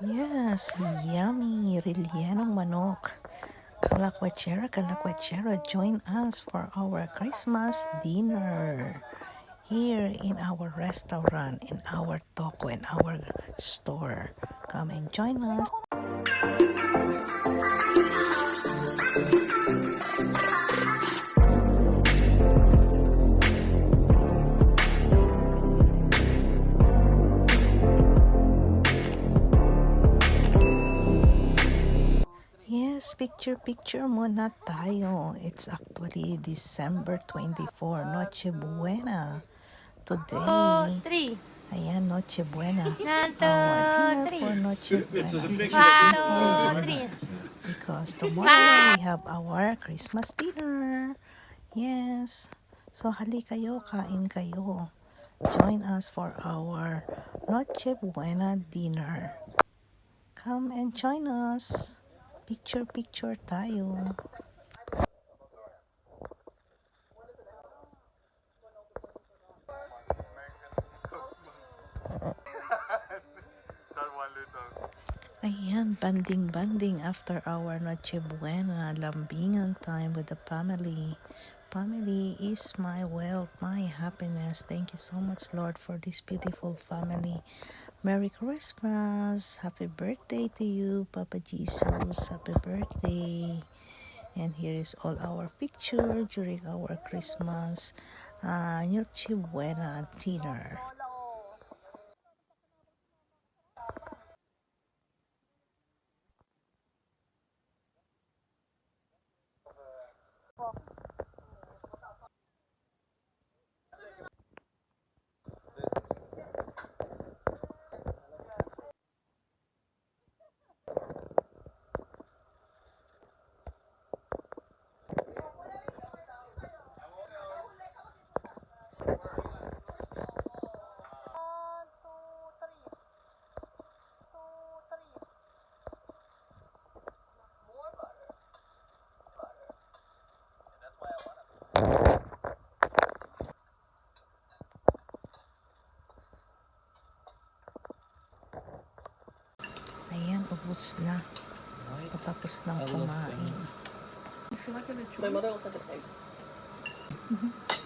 Yes, yummy Rillianong manok. Kalakwachera, kalakwachera, join us for our Christmas dinner here in our restaurant, in our toko, in our store. Come and join us. Yes, picture muna tayo. It's actually December 24, Noche Buena. Today, Three. ayan, Noche Buena. One, Our dinner two, for three. Noche Buena. This is One, simple two, dinner. three. Because tomorrow we have our Christmas dinner. Yes. So hali kayo, kain kayo. Join us for our Noche Buena dinner. Come and join us. Picture tayo. Ayan, banding after our Noche Buena, lambingan time with the family. Family is my wealth, my happiness. Thank you so much, Lord, for this beautiful family. Merry Christmas. Happy birthday to you, Papa Jesus. Happy birthday. And here is all our picture during our Christmas Noche Buena dinner. Ayan, ubos na. Patapos ng kumain. My mother looks like an egg.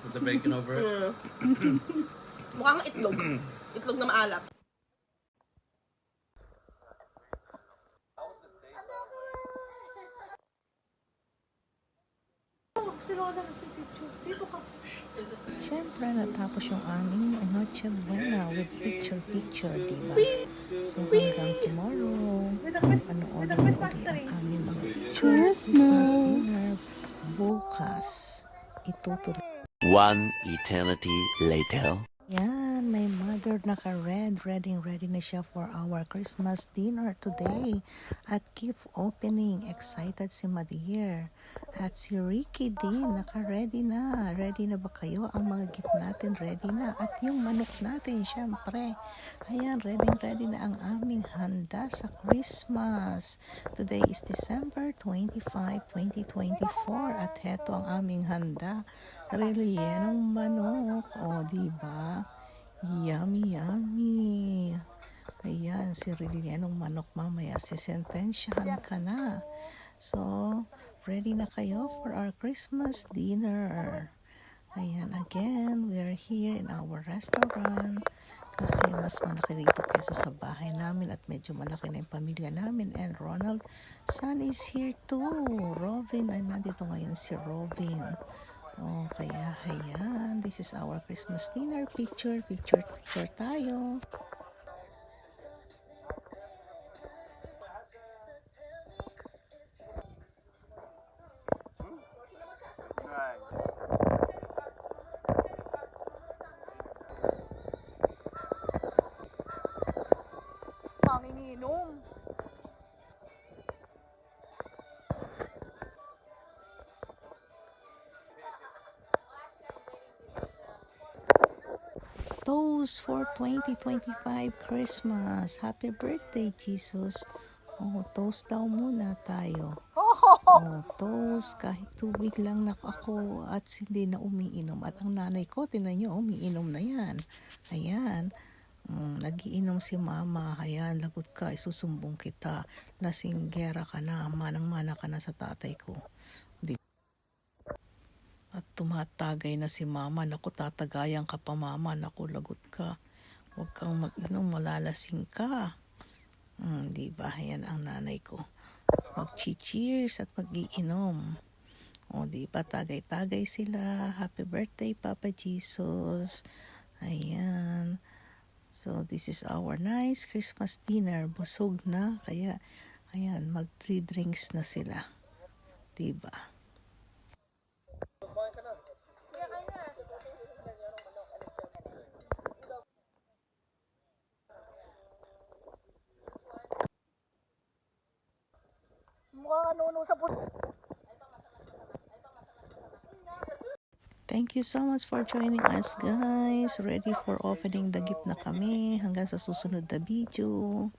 With the bacon over it? Mukhang itlog. Itlog na maalat. Siyempre, natapos yung aming Noche Buena with picture, diba? So, hanggang tomorrow, panoorin mo ulit ang aming mga pictures, Christmas dinner, bukas. Itutuloy. One eternity later. Yan, my mother ready na siya for our Christmas dinner today. At keep opening, excited si Madier. At si Ricky din, naka-ready na. Ready na ba kayo? Ang mga gift natin, ready na. At yung manok natin, syempre. Ayan, ready na ang aming handa sa Christmas. Today is December 25, 2024. At heto ang aming handa. Rellenong manok. O, diba? Yummy. Ayan, si rellenong manok mamaya. Sisentensyahan ka na. So, ready na kayo for our Christmas dinner. Ayan, again, we are here in our restaurant kasi mas malaki dito kaysa sa bahay namin at medyo malaki na yung pamilya namin. And Ronald San is here too. Robin, ay nandito ngayon si Robin. Oh, kaya ayan, this is our Christmas dinner. Picture tayo. Manginginom. Toast for 2025 Christmas. Happy birthday, Jesus. Oh, toast daw muna tayo. Oh, toast. Kahit tubig lang na ako at hindi na umiinom. At ang nanay ko, tinan nyo, umiinom na yan. Ayan. Nagiinom si mama. Ayan, lagot ka, isusumbong kita. Lasinggera ka na, manang-mana ka na sa tatay ko. At tumatagay na si mama. Naku, tatagayan ka pa mama. Naku, lagot ka. Huwag kang mag-inom, malalasing ka. Diba? Ayan ang nanay ko. Mag-cheers at mag-iinom. O, diba? Tagay-tagay sila. Happy birthday, Papa Jesus. Ayan. So, this is our nice Christmas dinner. Busog na. Kaya, ayan, mag 3 drinks na sila. Diba? Mukha ka nuno sa puto. Thank you so much for joining us, guys. Ready for opening the gift na kami. Hanggang sa susunod na video.